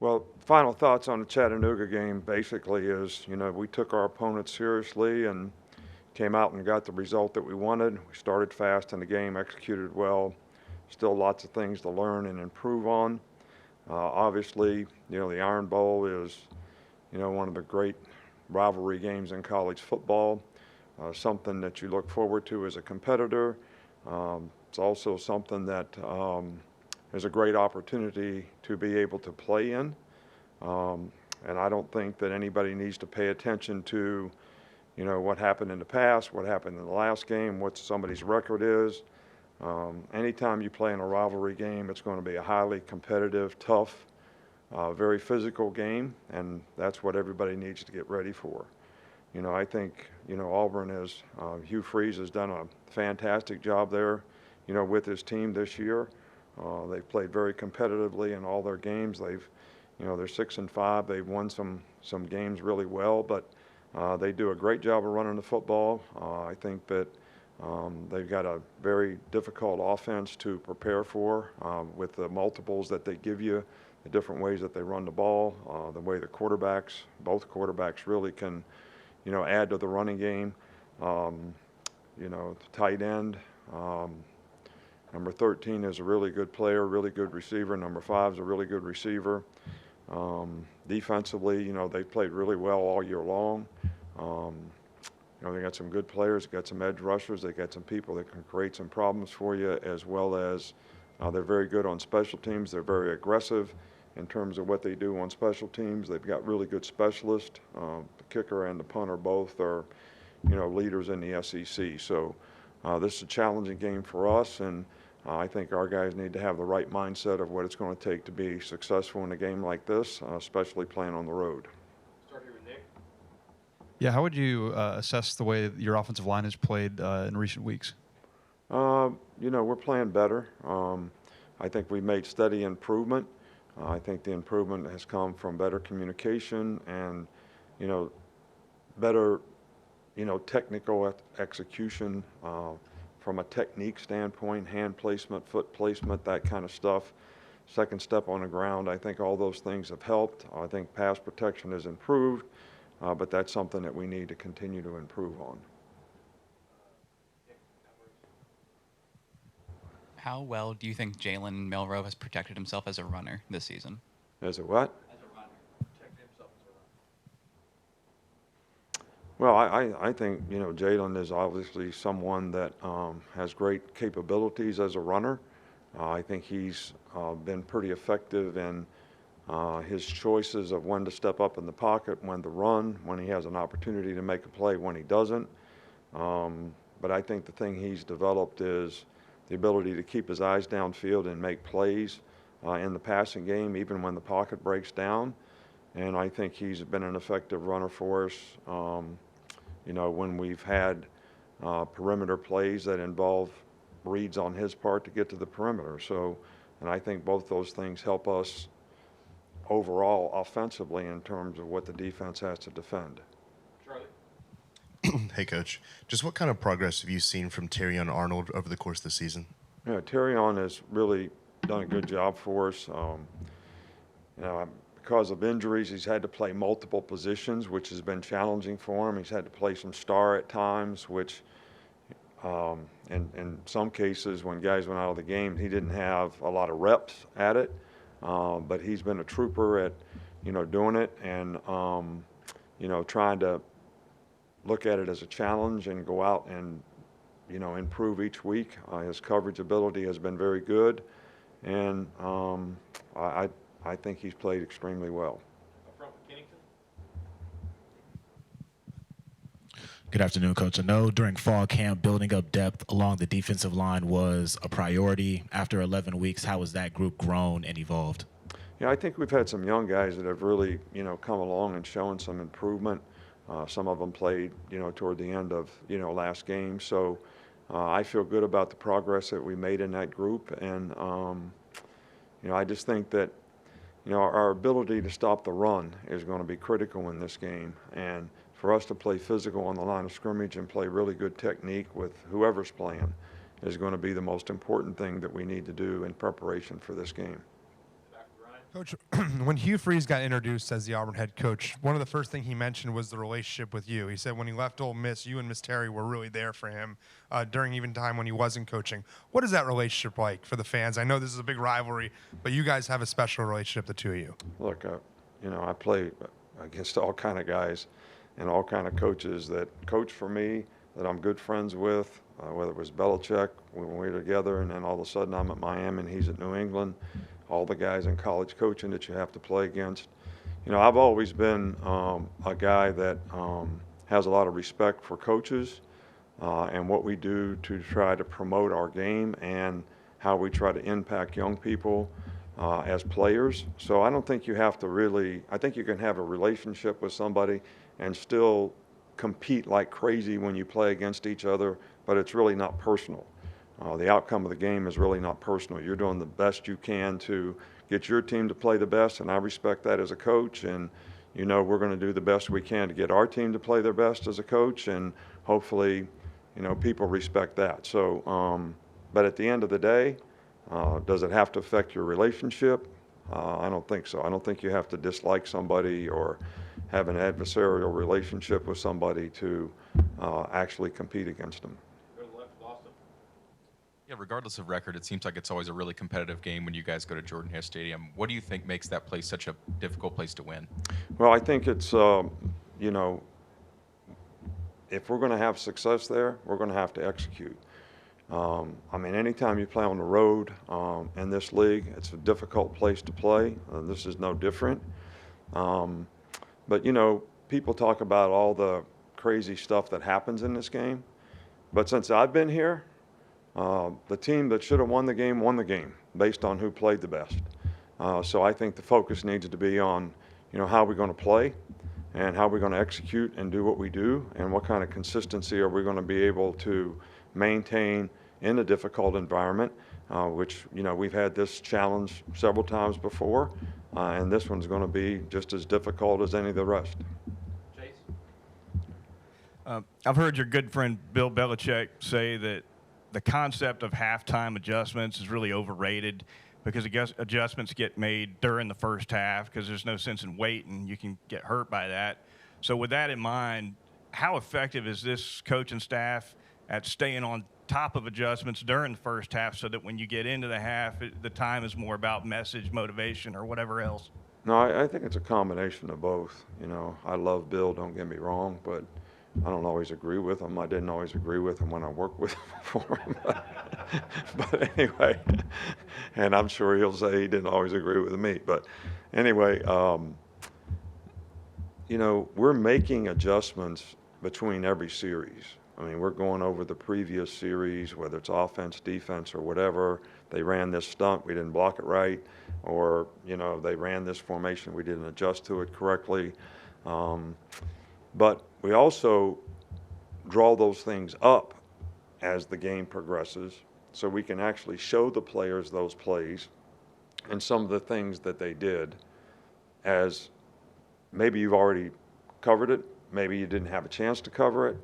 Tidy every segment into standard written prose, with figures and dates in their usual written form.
Well, final thoughts on the Chattanooga game basically is, we took our opponents seriously and came out and got the result that we wanted. We started fast in the game, executed well. Still lots of things to learn and improve on. Obviously, the Iron Bowl is, one of the great rivalry games in college football, something that you look forward to as a competitor. It's also something that is a great opportunity to be able to play in. And I don't think that anybody needs to pay attention to, what happened in the past, what happened in the last game, what somebody's record is. Anytime you play in a rivalry game, it's going to be a highly competitive, tough, very physical game, and that's what everybody needs to get ready for. I think, Auburn Hugh Freeze has done a fantastic job there, with his team this year. They've played very competitively in all their games. They're 6-5. They've won some games really well, but they do a great job of running the football. I think that they've got a very difficult offense to prepare for with the multiples that they give you, the different ways that they run the ball, the way the both quarterbacks really can, add to the running game. The tight end, number 13 is a really good player, really good receiver. Number 5 is a really good receiver. Defensively, they've played really well all year long. They got some good players, got some edge rushers, they got some people that can create some problems for you, as well as they're very good on special teams. They're very aggressive in terms of what they do on special teams. They've got really good specialists. The kicker and the punter both are, leaders in the SEC. So this is a challenging game for us, and I think our guys need to have the right mindset of what it's going to take to be successful in a game like this, especially playing on the road. Start here with Nick. Yeah, how would you assess the way your offensive line has played in recent weeks? We're playing better. I think we made steady improvement. I think the improvement has come from better communication and, better, technical execution from a technique standpoint, hand placement, foot placement, that kind of stuff. Second step on the ground, I think all those things have helped. I think pass protection has improved, but that's something that we need to continue to improve on. How well do you think Jalen Milroe has protected himself as a runner this season? As a what? As a runner, protect himself as a runner. Well, I think, Jalen is obviously someone that has great capabilities as a runner. I think he's been pretty effective in his choices of when to step up in the pocket, when to run, when he has an opportunity to make a play, when he doesn't. But I think the thing he's developed is the ability to keep his eyes downfield and make plays in the passing game, even when the pocket breaks down. And I think he's been an effective runner for us, when we've had perimeter plays that involve reads on his part to get to the perimeter. So, and I think both those things help us overall offensively in terms of what the defense has to defend. Charlie. Hey, Coach. Just what kind of progress have you seen from Terrion Arnold over the course of the season? Terrion has really done a good job for us. Because of injuries, he's had to play multiple positions, which has been challenging for him. He's had to play some star at times, which in some cases when guys went out of the game, he didn't have a lot of reps at it. But he's been a trooper at, doing it and, trying to look at it as a challenge and go out and, improve each week. His coverage ability has been very good, and I think he's played extremely well. Up front with Kennington. Good afternoon, Coach. I know during fall camp, building up depth along the defensive line was a priority. After 11 weeks, how has that group grown and evolved? Yeah, I think we've had some young guys that have really, come along and shown some improvement. Some of them played, toward the end of, last game. So I feel good about the progress that we made in that group. And, I just think that, our ability to stop the run is going to be critical in this game. And for us to play physical on the line of scrimmage and play really good technique with whoever's playing is going to be the most important thing that we need to do in preparation for this game. Back with Ryan. Coach, when Hugh Freeze got introduced as the Auburn head coach, one of the first things he mentioned was the relationship with you. He said when he left Ole Miss, you and Miss Terry were really there for him during even time when he wasn't coaching. What is that relationship like for the fans? I know this is a big rivalry, but you guys have a special relationship, the two of you. Look, I play against all kind of guys and all kind of coaches that coach for me, that I'm good friends with, whether it was Belichick when we were together, and then all of a sudden I'm at Miami and he's at New England. All the guys in college coaching that you have to play against. I've always been a guy that has a lot of respect for coaches and what we do to try to promote our game and how we try to impact young people as players. So I don't think you have to really, I think you can have a relationship with somebody and still compete like crazy when you play against each other, but it's really not personal. The outcome of the game is really not personal. You're doing the best you can to get your team to play the best, and I respect that as a coach. And, we're going to do the best we can to get our team to play their best as a coach, and hopefully, people respect that. So, but at the end of the day, does it have to affect your relationship? I don't think so. I don't think you have to dislike somebody or have an adversarial relationship with somebody to actually compete against them. Go to the left, Boston. Yeah, regardless of record, it seems like it's always a really competitive game when you guys go to Jordan-Hare Stadium. What do you think makes that place such a difficult place to win? Well, I think it's, if we're going to have success there, we're going to have to execute. Anytime you play on the road in this league, it's a difficult place to play. This is no different. But, people talk about all the crazy stuff that happens in this game. But since I've been here, the team that should have won the game based on who played the best. So I think the focus needs to be on, how we're going to play and how we're going to execute and do what we do and what kind of consistency are we going to be able to maintain in a difficult environment, which, we've had this challenge several times before, and this one's going to be just as difficult as any of the rest. Chase? I've heard your good friend Bill Belichick say that the concept of halftime adjustments is really overrated because adjustments get made during the first half because there's no sense in waiting. You can get hurt by that. So with that in mind, how effective is this coaching staff at staying on top of adjustments during the first half so that when you get into the half, the time is more about message, motivation, or whatever else? No, I think it's a combination of both. I love Bill, don't get me wrong, but I don't always agree with him. I didn't always agree with him when I worked with him before. But anyway, and I'm sure he'll say he didn't always agree with me. But anyway, we're making adjustments between every series. We're going over the previous series, whether it's offense, defense, or whatever. They ran this stunt, we didn't block it right, or, they ran this formation, we didn't adjust to it correctly. But we also draw those things up as the game progresses so we can actually show the players those plays and some of the things that they did as maybe you've already covered it, maybe you didn't have a chance to cover it,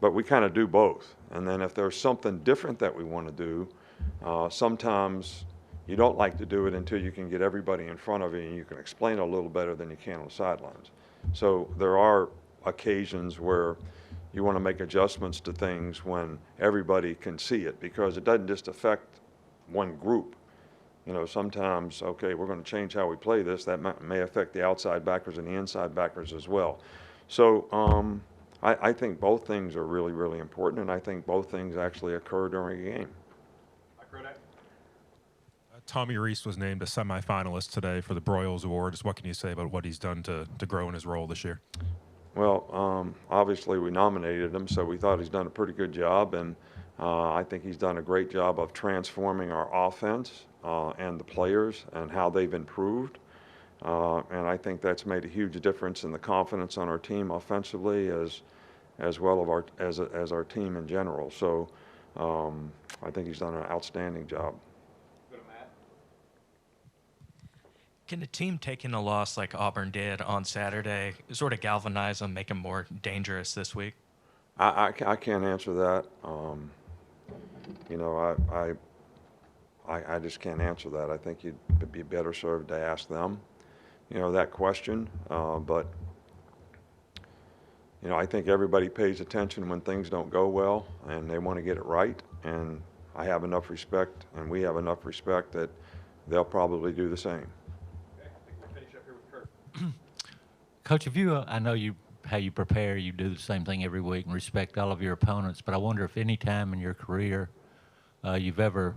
but we kind of do both. And then if there's something different that we want to do, sometimes you don't like to do it until you can get everybody in front of you and you can explain it a little better than you can on the sidelines. So there are occasions where you want to make adjustments to things when everybody can see it because it doesn't just affect one group. Sometimes, okay, we're going to change how we play this. That may affect the outside backers and the inside backers as well. So I think both things are really, really important, and I think both things actually occur during a game. Tommy Reese was named a semifinalist today for the Broyles Awards. What can you say about what he's done to grow in his role this year? Well, obviously we nominated him, so we thought he's done a pretty good job, and I think he's done a great job of transforming our offense and the players and how they've improved. And I think that's made a huge difference in the confidence on our team offensively as well as our team in general. So I think he's done an outstanding job. Can a team taking a loss like Auburn did on Saturday sort of galvanize them, make them more dangerous this week? I can't answer that. I just can't answer that. I think you'd be better served to ask them, that question. But I think everybody pays attention when things don't go well, and they want to get it right. And I have enough respect, and we have enough respect that they'll probably do the same. Okay, I think we'll finish up here with Kurt. Coach, if you, I know how you prepare, you do the same thing every week and respect all of your opponents, but I wonder if any time in your career you've ever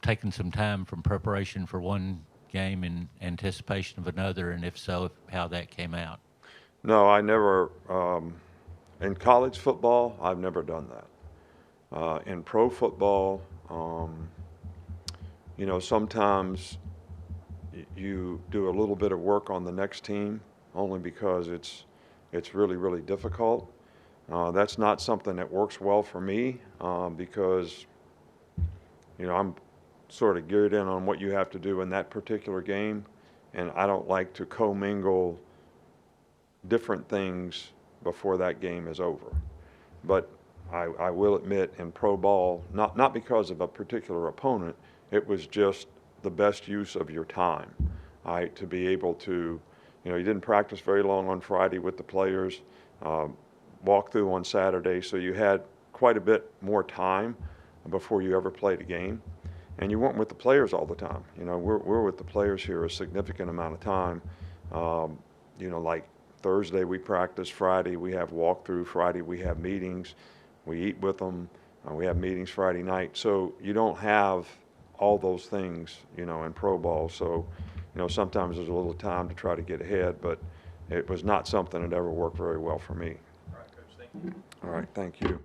taken some time from preparation for one game in anticipation of another, and if so, how that came out. No, I never, in college football, I've never done that. In pro football, sometimes you do a little bit of work on the next team only because it's really, really difficult. That's not something that works well for me because, I'm sort of geared in on what you have to do in that particular game, and I don't like to commingle different things before that game is over. But I will admit in pro ball, not because of a particular opponent, it was just the best use of your time. To be able to, you didn't practice very long on Friday with the players, walk through on Saturday, so you had quite a bit more time before you ever played a game. And you weren't with the players all the time. We're with the players here a significant amount of time. Like Thursday we practice, Friday we have walkthrough, Friday we have meetings, we eat with them, we have meetings Friday night. So you don't have all those things, in pro ball. So, sometimes there's a little time to try to get ahead, but it was not something that ever worked very well for me. All right, Coach, thank you. All right, thank you.